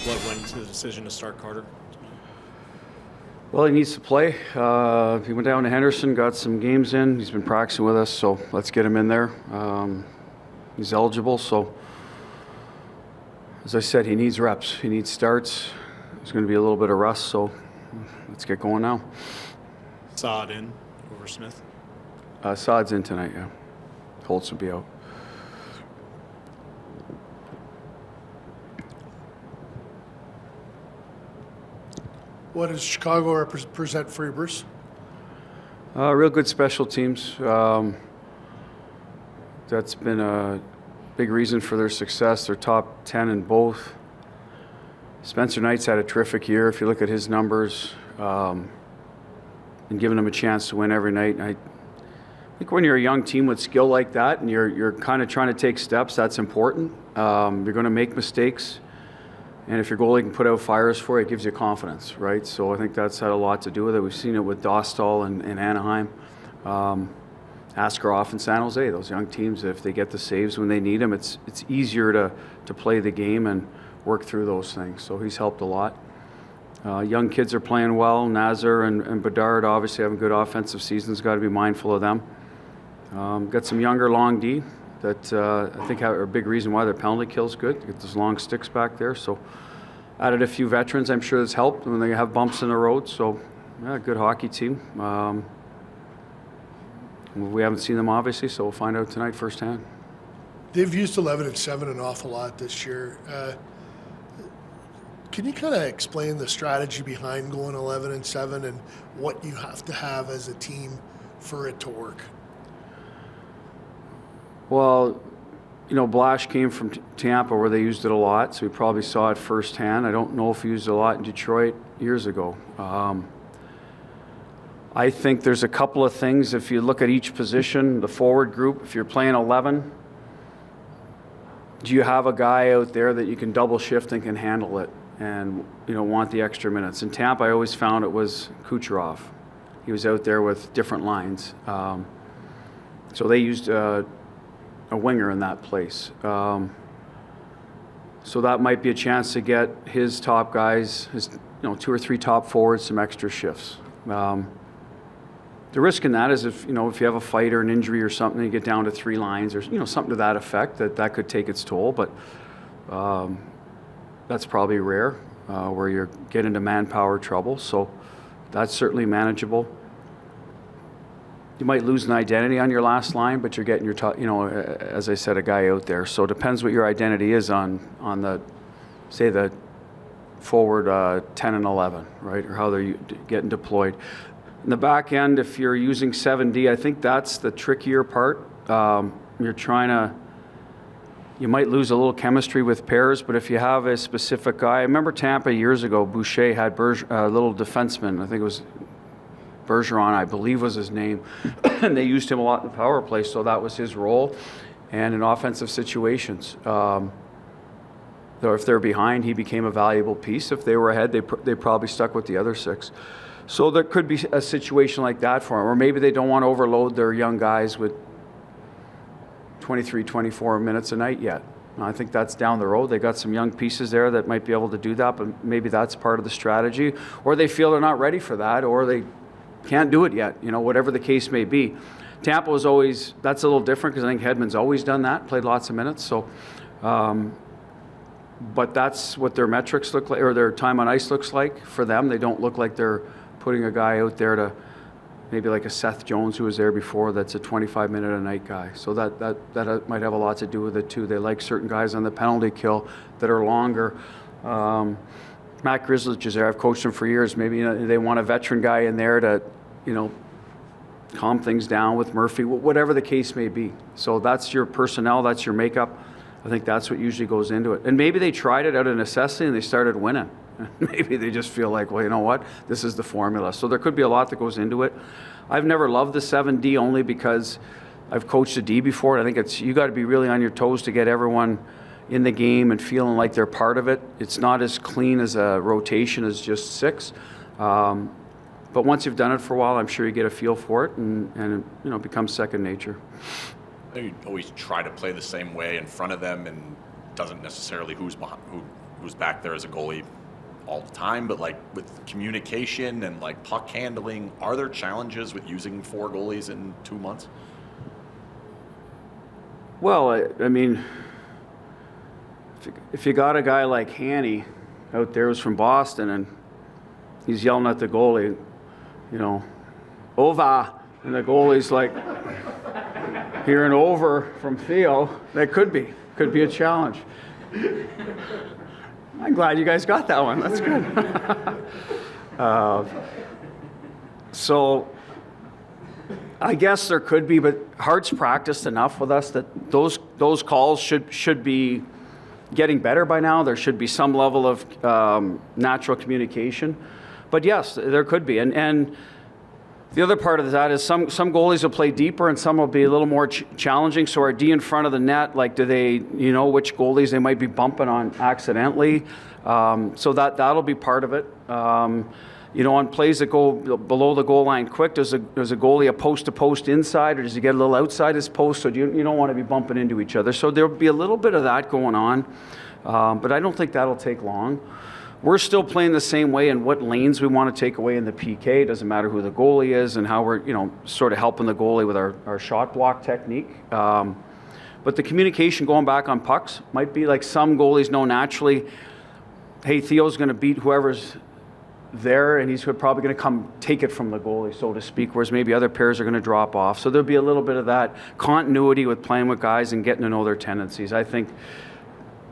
What went into the decision to start Carter? Well, he needs to play. He went down to Henderson, got some games in. He's been practicing with us, so let's get him in there. He's eligible, so as I said, he needs reps. He needs starts. There's going to be a little bit of rust, so let's get going now. Saad in over Smith? Saad's in tonight, yeah. Holtz will be out. What does Chicago represent for you, Bruce? Real good special teams. That's been a big reason for their success. They're top 10 in both. Spencer Knight's had a terrific year. If you look at his numbers, and giving them a chance to win every night. I think when you're a young team with skill like that and you're kind of trying to take steps, that's important. You're going to make mistakes. And if your goalie can put out fires for you, it gives you confidence, right? So I think that's had a lot to do with it. We've seen it with Dostal and Anaheim, Askarov and San Jose. Those young teams, if they get the saves when they need them, it's easier to play the game and work through those things. So he's helped a lot. Young kids are playing well. Nazar and Bedard obviously having good offensive seasons. Got to be mindful of them. Got some younger long D that I think are a big reason why their penalty kill's good. Get those long sticks back there. So added a few veterans. I'm sure that's helped when they have bumps in the road. So yeah, good hockey team. We haven't seen them obviously, so we'll find out tonight firsthand. They've used 11 and 7 an awful lot this year. Can you kind of explain the strategy behind going 11 and 7 and what you have to have as a team for it to work? Well, you know, Blash came from Tampa where they used it a lot, so we probably saw it firsthand. I don't know if he used it a lot in Detroit years ago. I think there's a couple of things. If you look at each position, the forward group, if you're playing 11, do you have a guy out there that you can double shift and can handle it and, you know, want the extra minutes? In Tampa, I always found it was Kucherov. He was out there with different lines. So they used a winger in that place. So that might be a chance to get his top guys, his 2 or 3 top forwards, some extra shifts. The risk in that is if you have a fight or an injury or something, you get down to 3 lines or something to that effect, that could take its toll. But that's probably rare where you're getting into manpower trouble. So that's certainly manageable. You might lose an identity on your last line, but you're getting your top, as I said, a guy out there. So it depends what your identity is on the, say, the forward 10 and 11, right, or how they're getting deployed. In the back end, if you're using 7D, I think that's the trickier part. You might lose a little chemistry with pairs, but if you have a specific guy, I remember Tampa years ago, Boucher had a little defenseman, I think it was Bergeron, I believe was his name, and they used him a lot in the power play, so that was his role. And in offensive situations, though if they're behind, he became a valuable piece. If they were ahead, they probably stuck with the other 6. So there could be a situation like that for them, or maybe they don't want to overload their young guys with 23, 24 minutes a night yet. I think that's down the road. They got some young pieces there that might be able to do that, but maybe that's part of the strategy, or they feel they're not ready for that, or they can't do it yet, whatever the case may be. Tampa was always, that's a little different because I think Hedman's always done that, played lots of minutes. So, but that's what their metrics look like, or their time on ice looks like for them. They don't look like they're putting a guy out there to maybe like a Seth Jones who was there before that's a 25-minute-a-night guy. So that might have a lot to do with it too. They like certain guys on the penalty kill that are longer. Matt Grzelcyk is there. I've coached him for years. Maybe they want a veteran guy in there to, calm things down with Murphy, whatever the case may be. So that's your personnel, that's your makeup. I think that's what usually goes into it. And maybe they tried it out of necessity and they started winning. Maybe they just feel like, well, you know what? This is the formula. So there could be a lot that goes into it. I've never loved the 7D only because I've coached a D before. And I think you got to be really on your toes to get everyone in the game and feeling like they're part of it. It's not as clean as a rotation as just 6. But once you've done it for a while, I'm sure you get a feel for it and it becomes second nature. You always try to play the same way in front of them, and doesn't necessarily who's who's back there as a goalie all the time, but like with communication and like puck handling, are there challenges with using 4 goalies in 2 months? Well, I mean, if you got a guy like Hanny out there who's from Boston and he's yelling at the goalie, over, and the goalie's like hearing over from Theo, that could be a challenge. I'm glad you guys got that one. That's good. So I guess there could be, but Hart's practiced enough with us that those calls should be getting better by now. There should be some level of natural communication. But yes, there could be. And the other part of that is some goalies will play deeper and some will be a little more challenging. So our D in front of the net, like do they, which goalies they might be bumping on accidentally. So that'll be part of it. On plays that go below the goal line quick, does a goalie a post-to-post inside, or does he get a little outside his post? So you don't want to be bumping into each other. So there'll be a little bit of that going on. But I don't think that'll take long. We're still playing the same way in what lanes we want to take away in the PK. It doesn't matter who the goalie is and how we're, sort of helping the goalie with our shot block technique. But the communication going back on pucks might be like some goalies know naturally, hey, Theo's going to beat whoever's there and he's probably going to come take it from the goalie, so to speak, whereas maybe other pairs are going to drop off. So there'll be a little bit of that continuity with playing with guys and getting to know their tendencies. I think,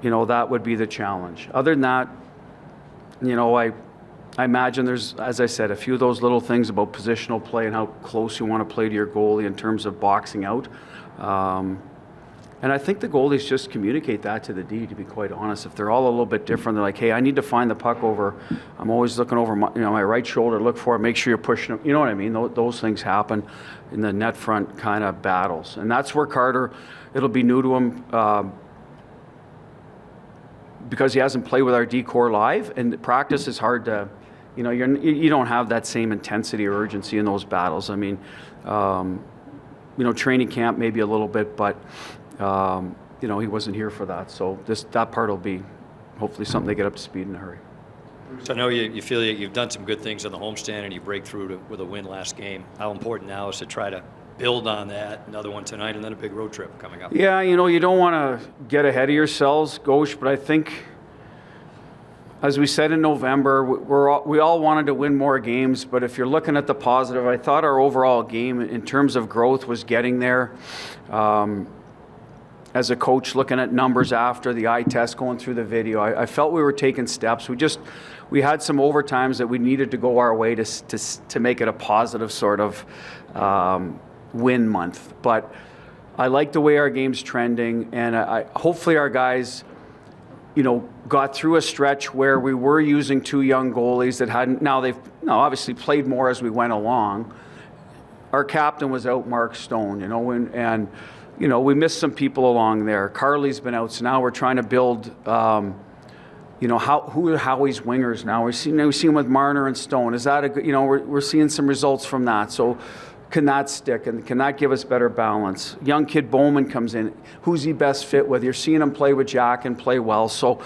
that would be the challenge. Other than that, I imagine there's, as I said, a few of those little things about positional play and how close you want to play to your goalie in terms of boxing out. And I think the goalies just communicate that to the D, to be quite honest. If they're all a little bit different, they're like, hey, I need to find the puck over. I'm always looking over my right shoulder, look for it, make sure you're pushing it. You know what I mean? Those things happen in the net front kind of battles. And that's where Carter, it'll be new to him. Because he hasn't played with our D-core live, and practice is hard to, you don't have that same intensity or urgency in those battles. I mean, training camp maybe a little bit, but he wasn't here for that. So that part will be hopefully something they get up to speed in a hurry. So I know you feel you've done some good things on the homestand and you break through with a win last game. How important now is to try to build on that, another one tonight, and then a big road trip coming up? Yeah, you don't want to get ahead of yourselves, Ghosh, but I think, as we said in November, we all wanted to win more games, but if you're looking at the positive, I thought our overall game in terms of growth was getting there. As a coach, looking at numbers after the eye test, going through the video, I felt we were taking steps. We had some overtimes that we needed to go our way to make it a positive sort of win month. But I like the way our game's trending, and hopefully our guys, got through a stretch where we were using 2 young goalies that hadn't. Now they've obviously played more as we went along. Our captain was out, Mark Stone, and we missed some people along there. Carly's been out, so now we're trying to build. Who are Howie's wingers now? We've seen with Marner and Stone. Is that a good? We're seeing some results from that. So can that stick, and can that give us better balance? Young kid Bowman comes in. Who's he best fit with? You're seeing him play with Jack and play well. So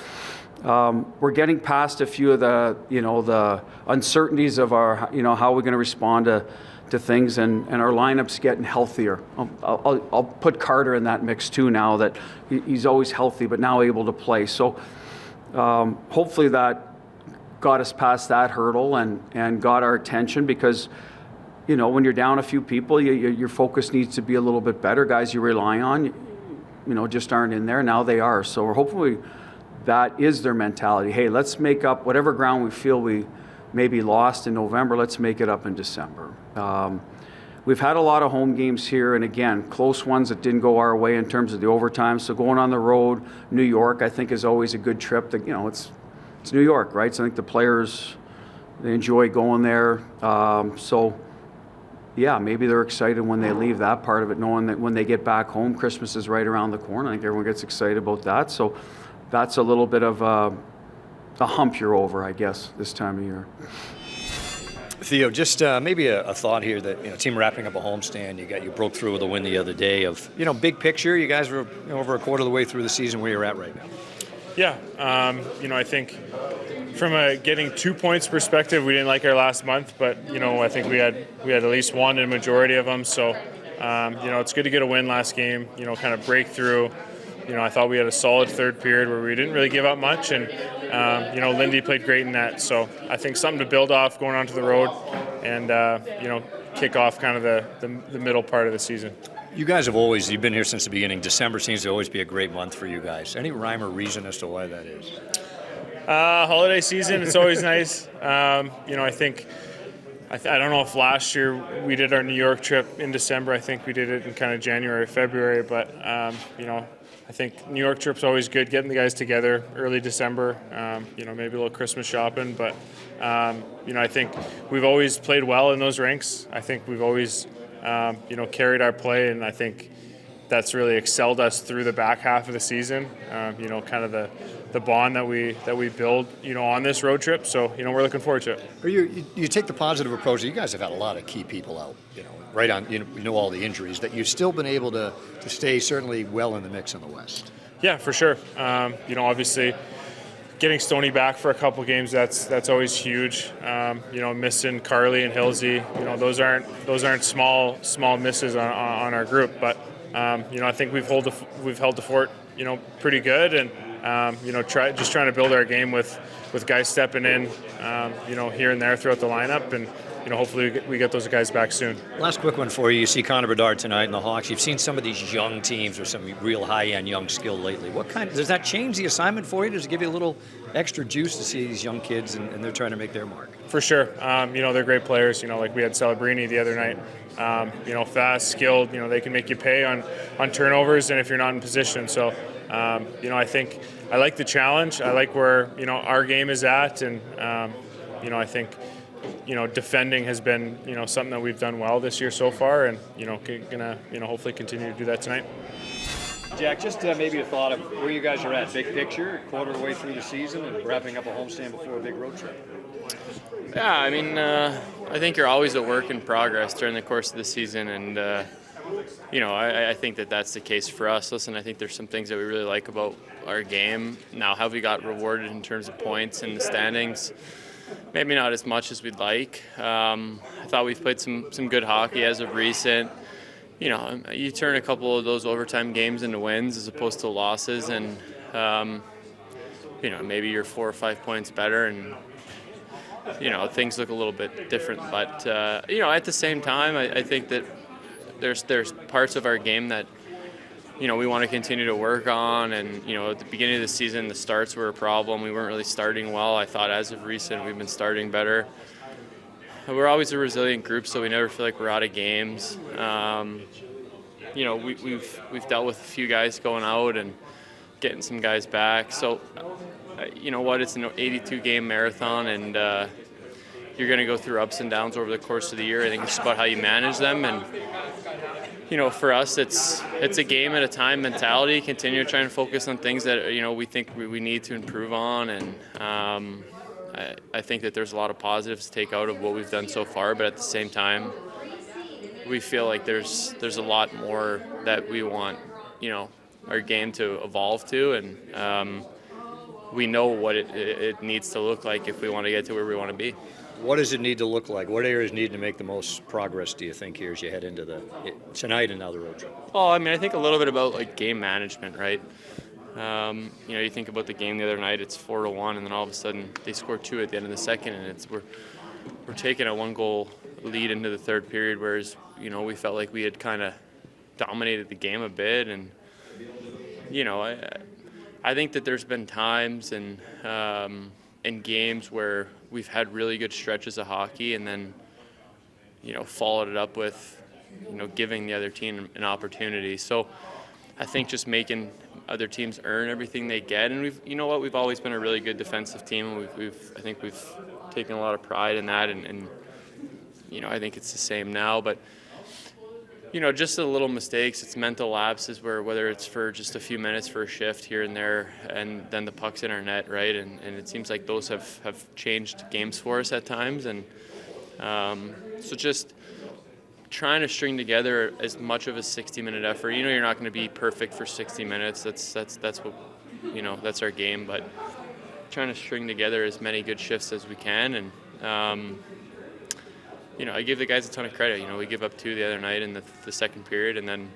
we're getting past a few of the uncertainties of our how we're going to respond to things, and our lineup's getting healthier. I'll put Carter in that mix too now that he's always healthy but now able to play. So hopefully that got us past that hurdle and got our attention, because when you're down a few people, your focus needs to be a little bit better. Guys you rely on, just aren't in there. Now they are. So we're hopefully that is their mentality. Hey, let's make up whatever ground we feel we maybe lost in November. Let's make it up in December. We've had a lot of home games here, and again, close ones that didn't go our way in terms of the overtime. So going on the road, New York, I think is always a good trip. It's New York, right? So I think the players, they enjoy going there. Yeah, maybe they're excited when they leave that part of it, knowing that when they get back home, Christmas is right around the corner. I think everyone gets excited about that. So that's a little bit of a hump you're over, I guess, this time of year. Theo, just maybe a thought here that team wrapping up a homestand. You broke through with a win the other day. Of big picture, you guys were over a quarter of the way through the season. Where you're at right now? Yeah, I think from a getting 2 points perspective, we didn't like our last month, but I think we had at least one in a majority of them. So, it's good to get a win last game. Kind of break through. I thought we had a solid third period where we didn't really give up much, and Lindy played great in that. So I think something to build off going onto the road, and kick off kind of the middle part of the season. You guys you've been here since the beginning. December seems to always be a great month for you guys. Any rhyme or reason as to why that is? Holiday season, it's always nice. I think, I don't know if last year we did our New York trip in December. I think we did it in kind of January, February, but, I think New York trip's always good, getting the guys together early December, maybe a little Christmas shopping, but, I think we've always played well in those rinks. I think we've always, carried our play, and I think that's really excelled us through the back half of the season. Kind of the bond that we build, on this road trip. So, we're looking forward to it. You take the positive approach. You guys have had a lot of key people out, right on, all the injuries, that you've still been able to stay certainly well in the mix in the West. Yeah, for sure. Obviously getting Stoney back for a couple games, that's always huge. Missing Carly and Hilsey, those aren't small misses on our group, but I think we've held the fort, pretty good, and trying to build our game with guys stepping in, here and there throughout the lineup, and hopefully we get those guys back soon. Last quick one for you. You see Connor Bedard tonight in the Hawks. You've seen some of these young teams with some real high-end young skill lately. Does that change the assignment for you? Does it give you a little extra juice to see these young kids and they're trying to make their mark? For sure. They're great players. Like we had Celebrini the other night. Fast, skilled. They can make you pay on turnovers and if you're not in position. So, I think I like the challenge. I like where our game is at, and I think defending has been something that we've done well this year so far, and gonna hopefully continue to do that tonight. Jack, just maybe a thought of where you guys are at, big picture, quarter of the way through the season, and wrapping up a homestand before a big road trip. Yeah, I think you're always a work in progress during the course of the season, and I think that's the case for us. Listen, I think there's some things that we really like about our game. Now, have we got rewarded in terms of points in the standings? Maybe not as much as we'd like. I thought we've played some good hockey as of recent. You turn a couple of those overtime games into wins as opposed to losses, and maybe you're 4 or 5 points better, and things look a little bit different. But at the same time, I think that there's parts of our game that we want to continue to work on, and at the beginning of the season, the starts were a problem. We weren't really starting well. I thought as of recent, we've been starting better. We're always a resilient group, so we never feel like we're out of games. We've dealt with a few guys going out and getting some guys back. So, it's an 82-game marathon, and you're going to go through ups and downs over the course of the year. I think it's about how you manage them, and for us, it's a game at a time mentality. Continue to try and focus on things that we think we need to improve on, and I think that there's a lot of positives to take out of what we've done so far. But at the same time, we feel like there's a lot more that we want our game to evolve to, and we know what it needs to look like if we want to get to where we want to be. What does it need to look like? What areas need to make the most progress, do you think, here as you head into tonight and now the road trip? Well, I think a little bit about game management, right? You think about the game the other night, it's 4-1, and then all of a sudden they score 2 at the end of the second, and we're taking a 1-goal lead into the third period, whereas we felt like we had kind of dominated the game a bit, and I think that there's been times in games where we've had really good stretches of hockey, and then followed it up with giving the other team an opportunity. So I think just making other teams earn everything they get, and we've always been a really good defensive team, and I think we've taken a lot of pride in that, and I think it's the same now. But just the little mistakes, it's mental lapses whether it's for just a few minutes for a shift here and there, and then the puck's in our net, right? And it seems like those have changed games for us at times, and so just trying to string together as much of a 60-minute effort. You're not going to be perfect for 60 minutes. That's what that's our game. But trying to string together as many good shifts as we can, and I give the guys a ton of credit. We give up 2 the other night in the second period, and then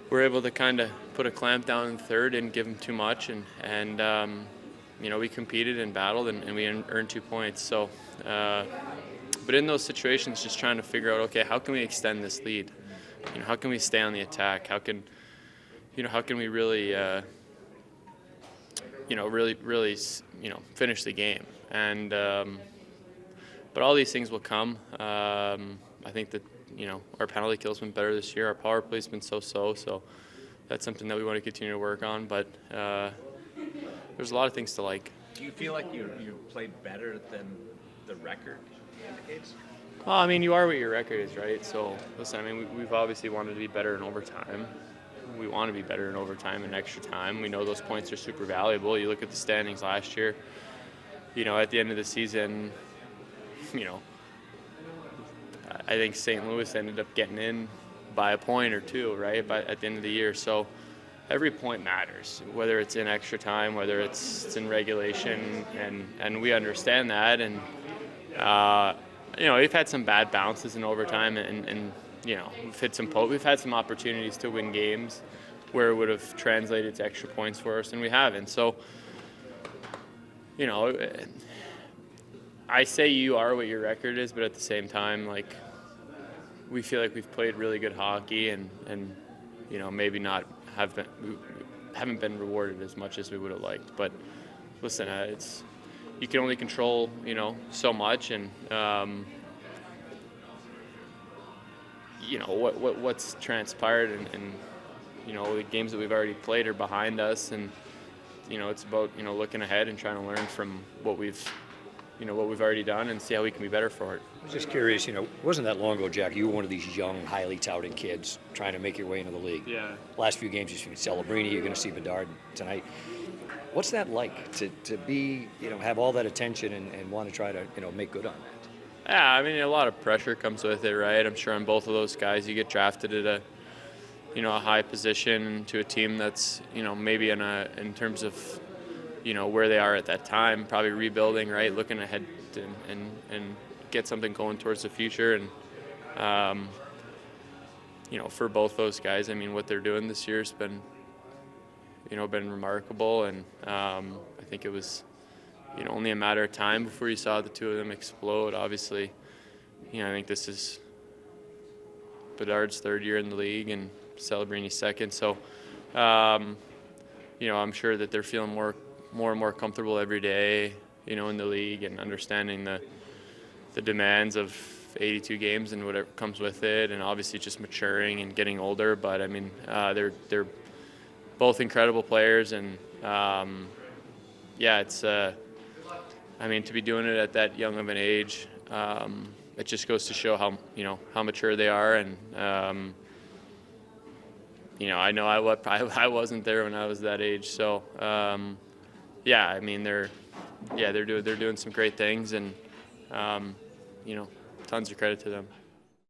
we're able to kind of put a clamp down in the third and give them too much, and we competed and battled, and we earned 2 points. So, but in those situations, just trying to figure out, okay, how can we extend this lead? How can we stay on the attack? How can we really, really finish the game? And but all these things will come. I think that our penalty kill's been better this year. Our power play's been so. So that's something that we want to continue to work on. But there's a lot of things to like. Do you feel like you played better than the record indicates? Well, I mean, you are what your record is, right? So listen, I mean, we've obviously wanted to be better in overtime. We want to be better in overtime and extra time. We know those points are super valuable. You look at the standings last year. At the end of the season, I think St. Louis ended up getting in by a point or 2, right? But at the end of the year, so every point matters, whether it's in extra time, whether it's in regulation, and we understand that. And we've had some bad bounces in overtime, and we've had some opportunities to win games where it would have translated to extra points for us, and we haven't. So, I say you are what your record is, but at the same time, like, we feel like we've played really good hockey, and maybe not haven't been rewarded as much as we would have liked. But listen, you can only control so much, and what's transpired, and the games that we've already played are behind us, and it's about looking ahead and trying to learn from what we've already done and see how we can be better for it. I was just curious, it wasn't that long ago, Jack, you were one of these young, highly touted kids trying to make your way into the league. Yeah. Last few games, you've seen Celebrini, you're going to see Bedard tonight. What's that like to be, have all that attention and want to try to, make good on that? Yeah, I mean, a lot of pressure comes with it, right? I'm sure on both of those guys, you get drafted at a high position to a team that's, maybe in terms of, where they are at that time, probably rebuilding, right? Looking ahead and get something going towards the future. And, for both those guys, I mean, what they're doing this year has been, been remarkable. And I think it was, only a matter of time before you saw the two of them explode. Obviously, I think this is Bedard's 3rd year in the league and Celebrini's 2nd. So, I'm sure that they're feeling more and more comfortable every day, in the league, and understanding the demands of 82 games and whatever comes with it, and obviously just maturing and getting older. But I mean, they're both incredible players, and it's I mean, to be doing it at that young of an age, it just goes to show how mature they are. And I know I wasn't there when I was that age, so I mean, they're doing some great things, and tons of credit to them.